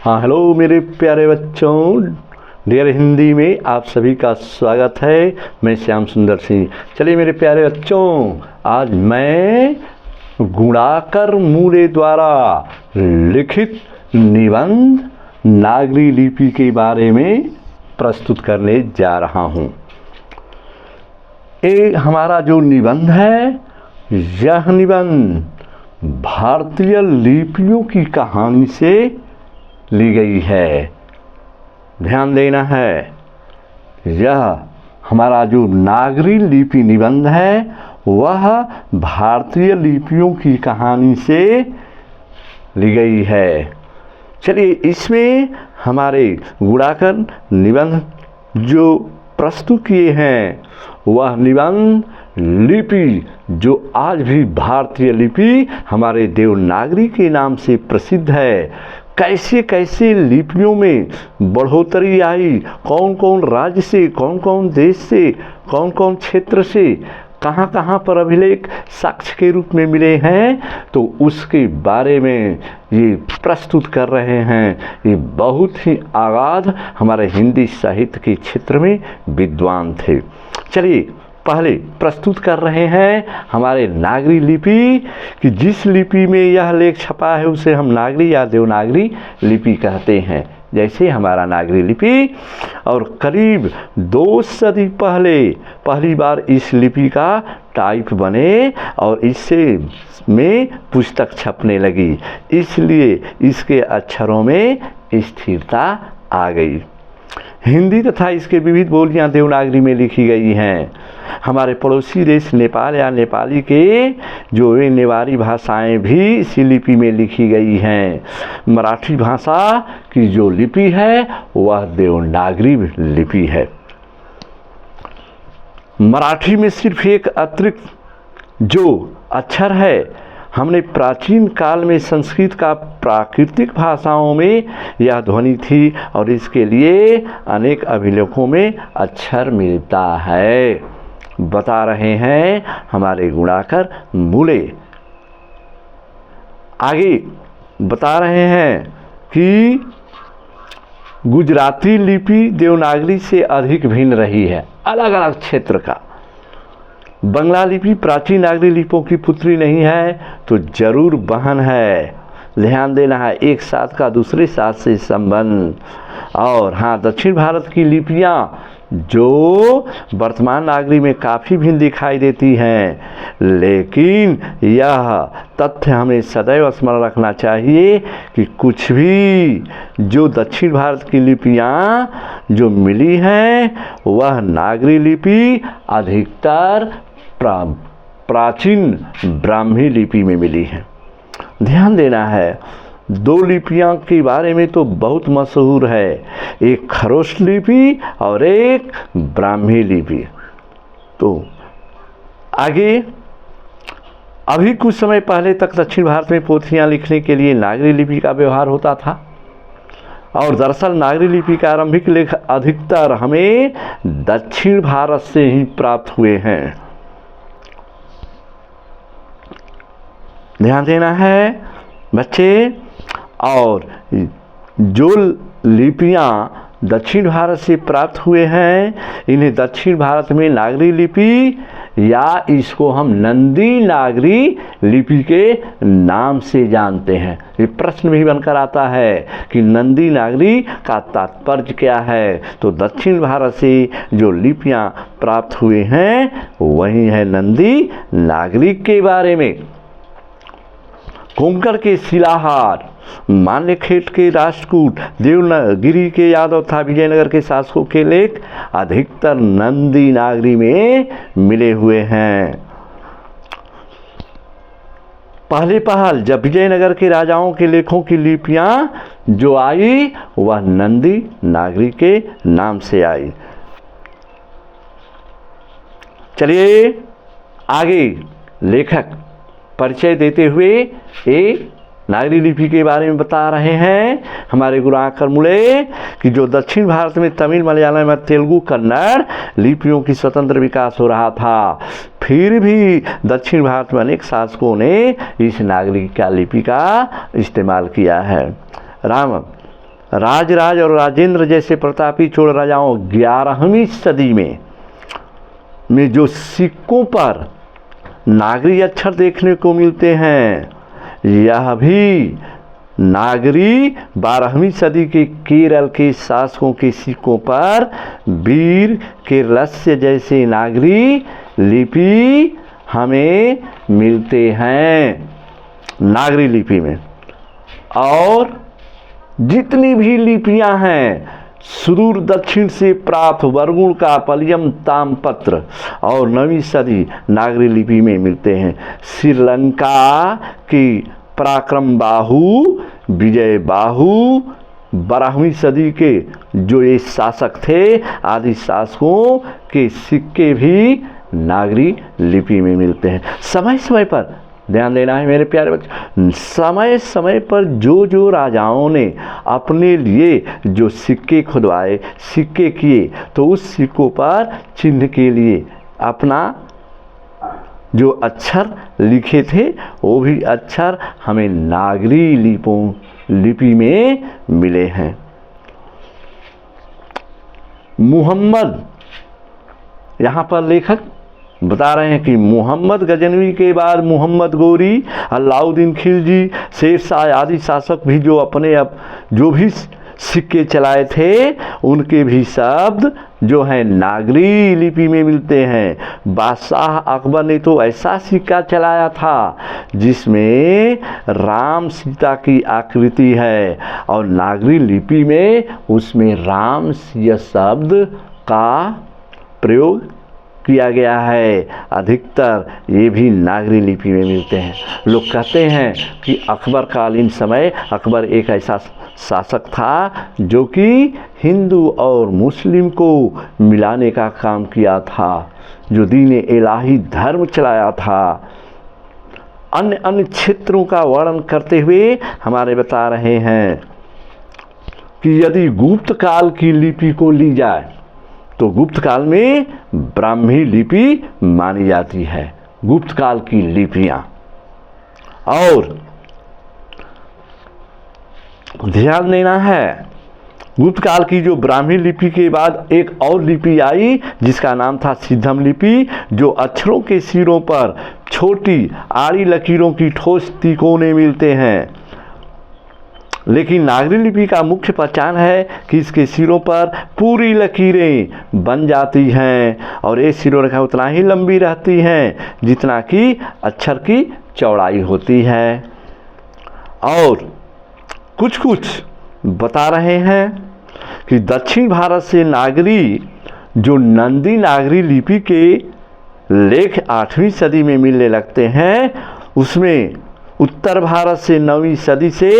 हाँ, हेलो मेरे प्यारे बच्चों। डियर हिंदी में आप सभी का स्वागत है। मैं श्याम सुंदर सिंह। चलिए मेरे प्यारे बच्चों, आज मैं गुणाकर मूले द्वारा लिखित निबंध नागरी लिपि के बारे में प्रस्तुत करने जा रहा हूँ। ये हमारा जो निबंध है, यह निबंध भारतीय लिपियों की कहानी से ली गई है। ध्यान देना है, यह हमारा जो नागरी लिपि निबंध है वह भारतीय लिपियों की कहानी से ली गई है। चलिए, इसमें हमारे गुणाकर निबंध जो प्रस्तुत किए हैं वह निबंध लिपि जो आज भी भारतीय लिपि हमारे देवनागरी के नाम से प्रसिद्ध है, कैसे कैसे लिपियों में बढ़ोतरी आई, कौन कौन राज्य से, कौन कौन देश से, कौन कौन क्षेत्र से, कहाँ कहाँ पर अभिलेख साक्ष्य के रूप में मिले हैं, तो उसके बारे में ये प्रस्तुत कर रहे हैं। ये बहुत ही आगाध हमारे हिंदी साहित्य के क्षेत्र में विद्वान थे। चलिए, पहले प्रस्तुत कर रहे हैं हमारे नागरी लिपि कि जिस लिपि में यह लेख छपा है उसे हम नागरी या देवनागरी लिपि कहते हैं। जैसे हमारा नागरी लिपि, और करीब 2 सदी पहले पहली बार इस लिपि का टाइप बने और इससे में पुस्तक छपने लगी, इसलिए इसके अक्षरों में स्थिरता आ गई। हिंदी तथा इसके विविध बोलियां देवनागरी में लिखी गई हैं। हमारे पड़ोसी देश नेपाल या नेपाली के जो वे नेवारी भाषाएं भी इसी लिपि में लिखी गई हैं। मराठी भाषा की जो लिपि है वह देवनागरी लिपि है। मराठी में सिर्फ एक अतिरिक्त जो अक्षर है, हमने प्राचीन काल में संस्कृत का प्राकृतिक भाषाओं में यह ध्वनि थी और इसके लिए अनेक अभिलेखों में अक्षर मिलता है, बता रहे हैं हमारे गुणाकर मूले। आगे बता रहे हैं कि गुजराती लिपि देवनागरी से अधिक भिन्न रही है, अलग अलग क्षेत्र का। बंगला लिपि प्राचीन नागरी लिपियों की पुत्री नहीं है तो जरूर बहन है। ध्यान देना है, एक साथ का दूसरे साथ से संबंध। और हाँ, दक्षिण भारत की लिपियाँ जो वर्तमान नागरी में काफ़ी भिन्न दिखाई देती हैं, लेकिन यह तथ्य हमें सदैव स्मरण रखना चाहिए कि कुछ भी जो दक्षिण भारत की लिपियाँ जो मिली हैं वह नागरी लिपि अधिकतर प्राचीन ब्राह्मी लिपि में मिली है। ध्यान देना है, 2 लिपियां के बारे में तो बहुत मशहूर है, एक खरोष्ट लिपि और एक ब्राह्मी लिपि। तो आगे, अभी कुछ समय पहले तक दक्षिण भारत में पोथियां लिखने के लिए नागरी लिपि का व्यवहार होता था, और दरअसल नागरी लिपि का आरंभिक लेख अधिकतर हमें दक्षिण भारत से ही प्राप्त हुए हैं। ध्यान देना है बच्चे, और जो लिपियाँ दक्षिण भारत से प्राप्त हुए हैं इन्हें दक्षिण भारत में नागरी लिपि या इसको हम नंदी नागरी लिपि के नाम से जानते हैं। ये प्रश्न भी बनकर आता है कि नंदी नागरी का तात्पर्य क्या है, तो दक्षिण भारत से जो लिपियाँ प्राप्त हुए हैं वही है नंदी नागरी के बारे में। कोंकण के शिलाहार, मान्यखेट के राष्ट्रकूट, देवनागरी के यादव तथा विजयनगर के शासकों के लेख अधिकतर नंदी नागरी में मिले हुए हैं। पहल जब विजयनगर के राजाओं के लेखों की लिपियां जो आई वह नंदी नागरी के नाम से आई। चलिए आगे, लेखक परिचय देते हुए एक नागरी लिपि के बारे में बता रहे हैं हमारे गुणाकर मूले कि जो दक्षिण भारत में तमिल, मलयालम, तेलुगु, कन्नड़ लिपियों की स्वतंत्र विकास हो रहा था, फिर भी दक्षिण भारत में अनेक शासकों ने इस नागरी लिपि का इस्तेमाल किया है। राजराज और राजेंद्र जैसे प्रतापी चोल राजाओं 11वीं सदी में जो सिक्कों पर नागरी अक्षर देखने को मिलते हैं, यह भी नागरी 12वीं सदी के केरल के शासकों के सिक्कों पर वीर के लस्य जैसे नागरी लिपि हमें मिलते हैं, नागरी लिपि में। और जितनी भी लिपियां हैं सुदूर दक्षिण से प्राप्त वरगुण का पलियम तामपत्र और 9वीं सदी नागरी लिपि में मिलते हैं। श्रीलंका की पराक्रम बाहु, विजय बाहु 12वीं सदी के जो ये शासक थे, आदि शासकों के सिक्के भी नागरी लिपि में मिलते हैं। समय समय पर ध्यान देना है मेरे प्यारे बच्चे, समय समय पर जो राजाओं ने अपने लिए जो सिक्के खुदवाए, सिक्के किए, तो उस सिक्कों पर चिन्ह के लिए अपना जो अक्षर लिखे थे वो भी अक्षर हमें नागरी लिपि में मिले हैं। मुहम्मद, यहाँ पर लेखक बता रहे हैं कि मुहम्मद गजनवी के बाद मुहम्मद गोरी, अलाउद्दीन खिलजी, शेरशाह आदि शासक भी जो भी सिक्के चलाए थे, उनके भी शब्द जो हैं नागरी लिपि में मिलते हैं। बादशाह अकबर ने तो ऐसा सिक्का चलाया था जिसमें राम सीता की आकृति है और नागरी लिपि में उसमें राम सिया शब्द का प्रयोग किया गया है। अधिकतर ये भी नागरी लिपि में मिलते हैं। लोग कहते हैं कि अकबर कालीन समय अकबर एक ऐसा शासक था जो कि हिंदू और मुस्लिम को मिलाने का काम किया था, जो दीन इलाही धर्म चलाया था। अन्य क्षेत्रों का वर्णन करते हुए हमारे बता रहे हैं कि यदि गुप्त काल की लिपि को ली जाए तो गुप्त काल में ब्राह्मी लिपि मानी जाती है, गुप्त काल की लिपियां। और ध्यान देना है, गुप्त काल की जो ब्राह्मी लिपि के बाद एक और लिपि आई जिसका नाम था सिद्धम लिपि, जो अक्षरों के सिरों पर छोटी आड़ी लकीरों की ठोस तिकोने मिलते हैं। लेकिन नागरी लिपि का मुख्य पहचान है कि इसके सिरों पर पूरी लकीरें बन जाती हैं और ये सिरोरेखा उतना ही लंबी रहती हैं जितना कि अक्षर की चौड़ाई होती है। और कुछ बता रहे हैं कि दक्षिण भारत से नागरी जो नंदी नागरी लिपि के लेख 8वीं सदी में मिलने लगते हैं, उसमें उत्तर भारत से 9वीं सदी से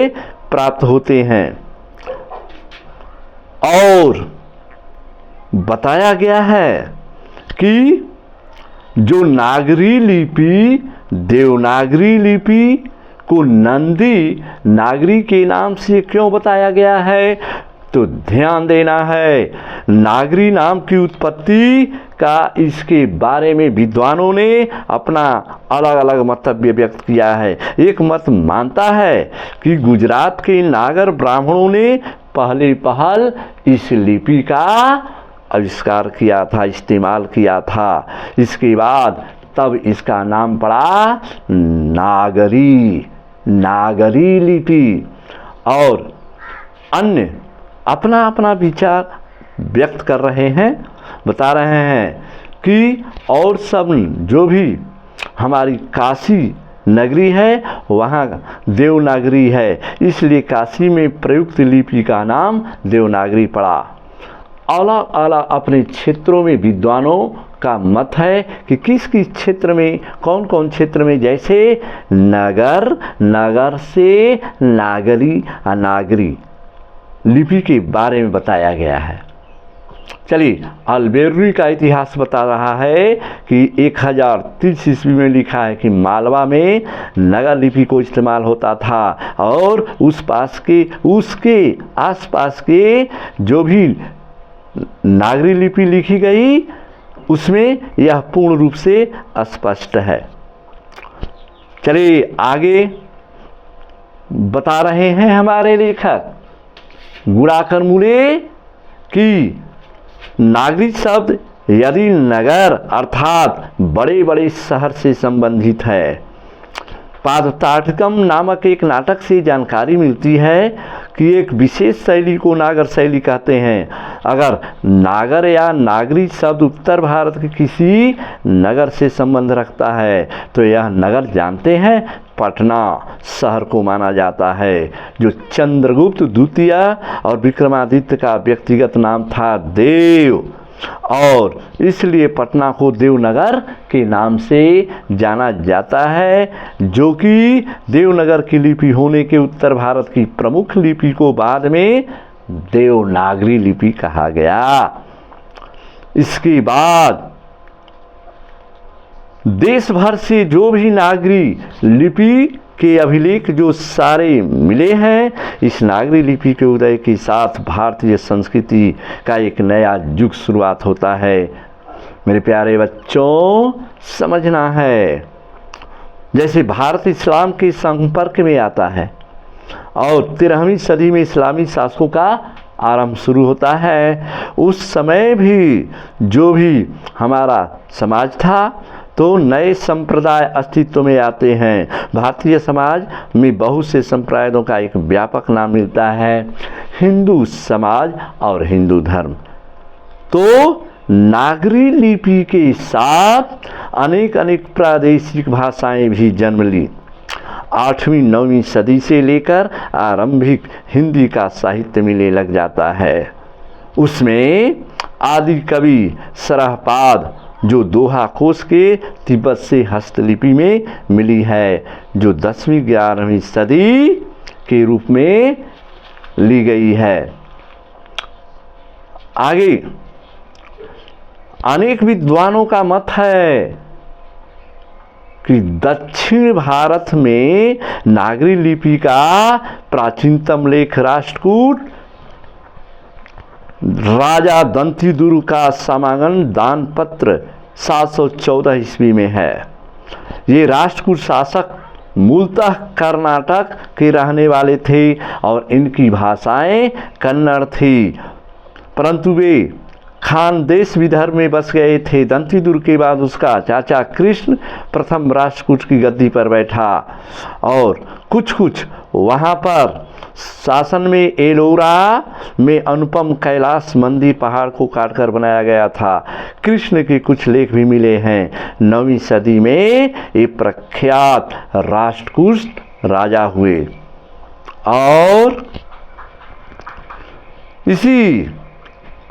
प्राप्त होते हैं। और बताया गया है कि जो नागरी लिपि, देवनागरी लिपि को नंदी नागरी के नाम से क्यों बताया गया है, तो ध्यान देना है, नागरी नाम की उत्पत्ति का इसके बारे में विद्वानों ने अपना अलग अलग मंतव्य व्यक्त किया है। एक मत मानता है कि गुजरात के नागर ब्राह्मणों ने पहल इस लिपि का आविष्कार किया था, इस्तेमाल किया था। इसके बाद तब इसका नाम पड़ा नागरी लिपि। और अन्य अपना अपना विचार व्यक्त कर रहे हैं, बता रहे हैं कि और सब जो भी हमारी काशी नगरी है वहाँ देवनागरी है, इसलिए काशी में प्रयुक्त लिपि का नाम देवनागरी पड़ा। अलग अलग अपने क्षेत्रों में विद्वानों का मत है कि किस किस क्षेत्र में, कौन कौन क्षेत्र में, जैसे नगर से नागरी लिपि के बारे में बताया गया है। चलिए, अल्बेरुनी का इतिहास बता रहा है कि 1030 ईस्वी में लिखा है कि मालवा में नगर लिपि को इस्तेमाल होता था और उसके आसपास के जो भी नागरी लिपि लिखी गई उसमें यह पूर्ण रूप से स्पष्ट है। चलिए आगे बता रहे हैं हमारे लेखक, गुणाकर मूले की नागरी शब्द यदि नगर अर्थात बड़े बड़े शहर से संबंधित है। पादताटकम नामक एक नाटक से जानकारी मिलती है कि एक विशेष शैली को नागर शैली कहते हैं। अगर नागर या नागरी शब्द उत्तर भारत के किसी नगर से संबंध रखता है तो यह नगर जानते हैं पटना शहर को माना जाता है, जो चंद्रगुप्त द्वितीय और विक्रमादित्य का व्यक्तिगत नाम था देव, और इसलिए पटना को देवनगर के नाम से जाना जाता है, जो कि देवनगर की लिपि होने के उत्तर भारत की प्रमुख लिपि को बाद में देवनागरी लिपि कहा गया। इसके बाद देश भर से जो भी नागरी लिपि के अभिलेख जो सारे मिले हैं, इस नागरी लिपि के उदय के साथ भारतीय संस्कृति का एक नया युग शुरुआत होता है। मेरे प्यारे बच्चों, समझना है, जैसे भारत इस्लाम के संपर्क में आता है और 13वीं सदी में इस्लामी शासकों का आरंभ शुरू होता है, उस समय भी जो भी हमारा समाज था तो नए संप्रदाय अस्तित्व में आते हैं। भारतीय समाज में बहुत से संप्रदायों का एक व्यापक नाम मिलता है, हिंदू समाज और हिंदू धर्म। तो नागरी लिपि के साथ अनेक प्रादेशिक भाषाएं भी जन्म ली। 8वीं-9वीं सदी से लेकर आरंभिक हिंदी का साहित्य मिलने लग जाता है। उसमें आदि कवि सरहपाद जो दोहा कोश के तिब्बत से हस्तलिपि में मिली है, जो 10वीं-11वीं सदी के रूप में ली गई है। आगे अनेक विद्वानों का मत है कि दक्षिण भारत में नागरी लिपि का प्राचीनतम लेख राष्ट्रकूट राजा दंतीदुर्ग का समागम दान पत्र 714 ईस्वी में है। ये राष्ट्रकूट शासक मूलतः कर्नाटक के रहने वाले थे और इनकी भाषाएं कन्नड़ थी, परंतु वे खानदेश विदर्भ में बस गए थे। दंतीदुर्ग के बाद उसका चाचा कृष्ण प्रथम राष्ट्रकूट की गद्दी पर बैठा और कुछ वहाँ पर शासन में एलोरा में अनुपम कैलाश मंदिर पहाड़ को काटकर बनाया गया था। कृष्ण के कुछ लेख भी मिले हैं। 9वीं सदी में ये प्रख्यात राष्ट्रकूट राजा हुए और इसी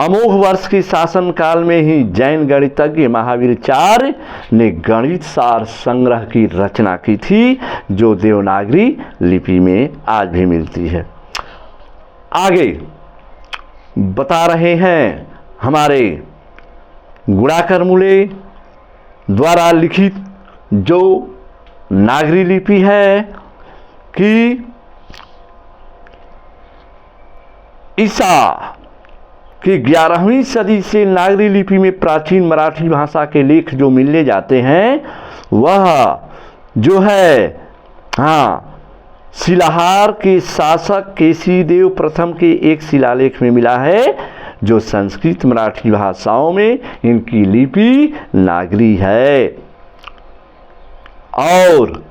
अमोघ वर्ष के शासन काल में ही जैन गणितज्ञ महावीराचार्य ने गणित सार संग्रह की रचना की थी, जो देवनागरी लिपि में आज भी मिलती है। आगे बता रहे हैं हमारे गुणाकर मूले द्वारा लिखित जो नागरी लिपि है कि ईसा कि 11वीं सदी से नागरी लिपि में प्राचीन मराठी भाषा के लेख जो मिलने जाते हैं, वह जो है शिलाहार के शासक केसीदेव प्रथम के एक शिलालेख में मिला है, जो संस्कृत मराठी भाषाओं में इनकी लिपि नागरी है और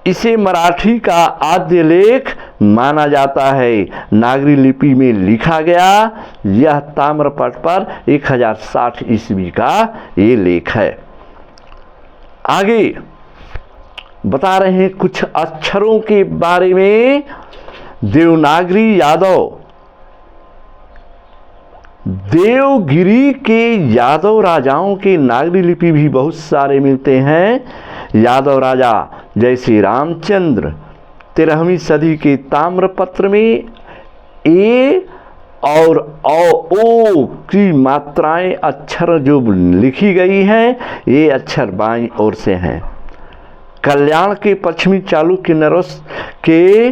इसे मराठी का आद्य लेख माना जाता है। नागरी लिपि में लिखा गया यह ताम्रपट पर 1060 ईस्वी का ये लेख है। आगे बता रहे हैं कुछ अक्षरों के बारे में। देवनागरी यादव देवगिरी के यादव राजाओं के नागरी लिपि भी बहुत सारे मिलते हैं। यादव राजा जैसे रामचंद्र 13वीं सदी के ताम्रपत्र में ए और ओ की मात्राएं अक्षर जो लिखी गई हैं, ये अक्षर बाईं ओर से हैं। कल्याण के पश्चिमी चालुक्य नरस के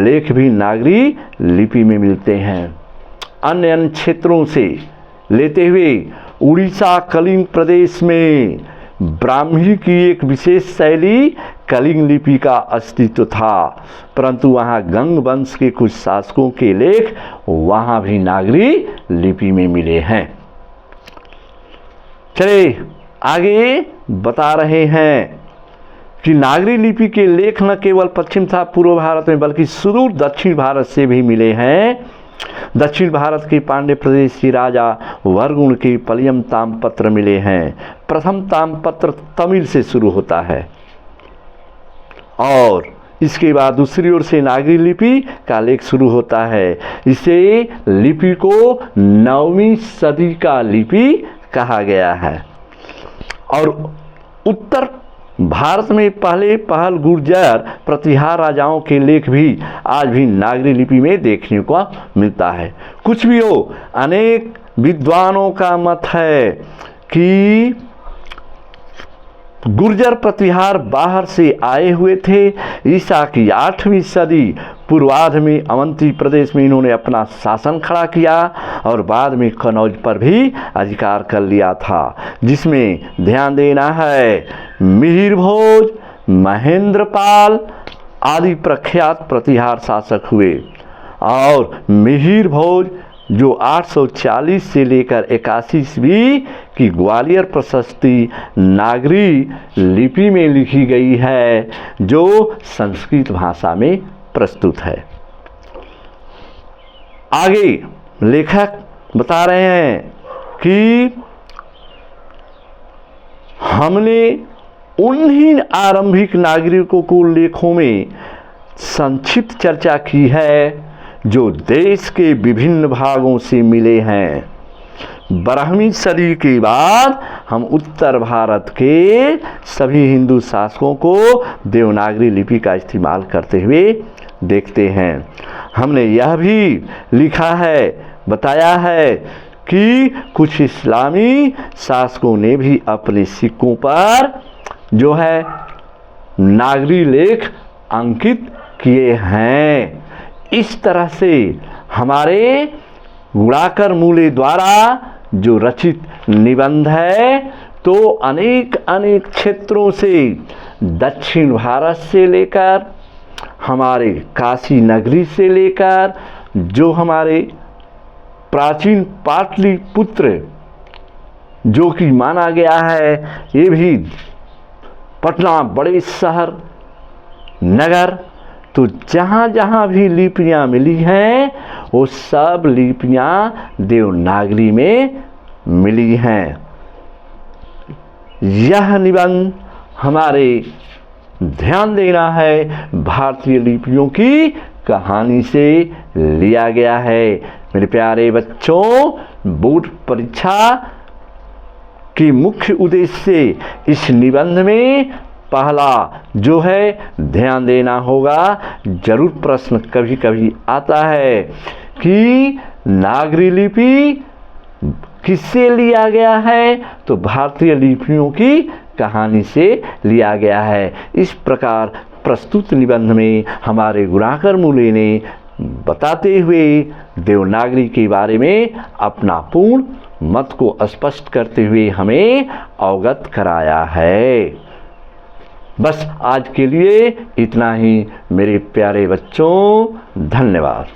लेख भी नागरी लिपि में मिलते हैं। अन्य क्षेत्रों से लेते हुए उड़ीसा कलिंग प्रदेश में ब्राह्मी की एक विशेष शैली कलिंग लिपि का अस्तित्व था, परंतु वहाँ गंग वंश के कुछ शासकों के लेख वहाँ भी नागरी लिपि में मिले हैं। चले आगे बता रहे हैं कि नागरी लिपि के लेख न केवल पश्चिम तथा पूर्व भारत में बल्कि सुदूर दक्षिण भारत से भी मिले हैं। दक्षिण भारत के पांड्य प्रदेश के राजा वर्गुण के पलियम ताम्रपत्र मिले हैं। प्रथम ताम्रपत्र तमिल से शुरू होता है और इसके बाद दूसरी ओर से नागरी लिपि का लेख शुरू होता है। इसे लिपि को 9वीं सदी का लिपि कहा गया है। और उत्तर भारत में पहल गुर्जर प्रतिहार राजाओं के लेख भी आज भी नागरी लिपि में देखने को मिलता है। कुछ भी हो, अनेक विद्वानों का मत है कि गुर्जर प्रतिहार बाहर से आए हुए थे। ईसा की 8वीं सदी पूर्वार्ध में अवंती प्रदेश में इन्होंने अपना शासन खड़ा किया और बाद में कनौज पर भी अधिकार कर लिया था, जिसमें ध्यान देना है मिहिर भोज, महेंद्रपाल आदि प्रख्यात प्रतिहार शासक हुए। और मिहिर भोज जो 840 से लेकर 81 ईस्वी की ग्वालियर प्रशस्ति नागरी लिपि में लिखी गई है, जो संस्कृत भाषा में प्रस्तुत है। आगे लेखक बता रहे हैं कि हमने उन्हीं आरंभिक नागरिकों को लेखों में संक्षिप्त चर्चा की है जो देश के विभिन्न भागों से मिले हैं। 12वीं सदी के बाद हम उत्तर भारत के सभी हिंदू शासकों को देवनागरी लिपि का इस्तेमाल करते हुए देखते हैं। हमने यह भी लिखा है, बताया है कि कुछ इस्लामी शासकों ने भी अपने सिक्कों पर जो है नागरी लेख अंकित किए हैं। इस तरह से हमारे गुणाकर मूले द्वारा जो रचित निबंध है, तो अनेक क्षेत्रों से दक्षिण भारत से लेकर हमारे काशी नगरी से लेकर जो हमारे प्राचीन पाटलिपुत्र जो कि माना गया है, ये भी पटना बड़े शहर नगर, तो जहाँ जहाँ भी लिपियाँ मिली हैं वो सब लिपियाँ देवनागरी में मिली हैं। यह निबंध हमारे ध्यान देना है भारतीय लिपियों की कहानी से लिया गया है। मेरे प्यारे बच्चों, बोर्ड परीक्षा की मुख्य उद्देश्य से इस निबंध में पहला जो है ध्यान देना होगा। जरूर प्रश्न कभी कभी आता है कि नागरी लिपि किससे लिया गया है, तो भारतीय लिपियों की कहानी से लिया गया है। इस प्रकार प्रस्तुत निबंध में हमारे गुणाकर मूले ने बताते हुए देवनागरी के बारे में अपना पूर्ण मत को स्पष्ट करते हुए हमें अवगत कराया है। बस आज के लिए इतना ही मेरे प्यारे बच्चों, धन्यवाद।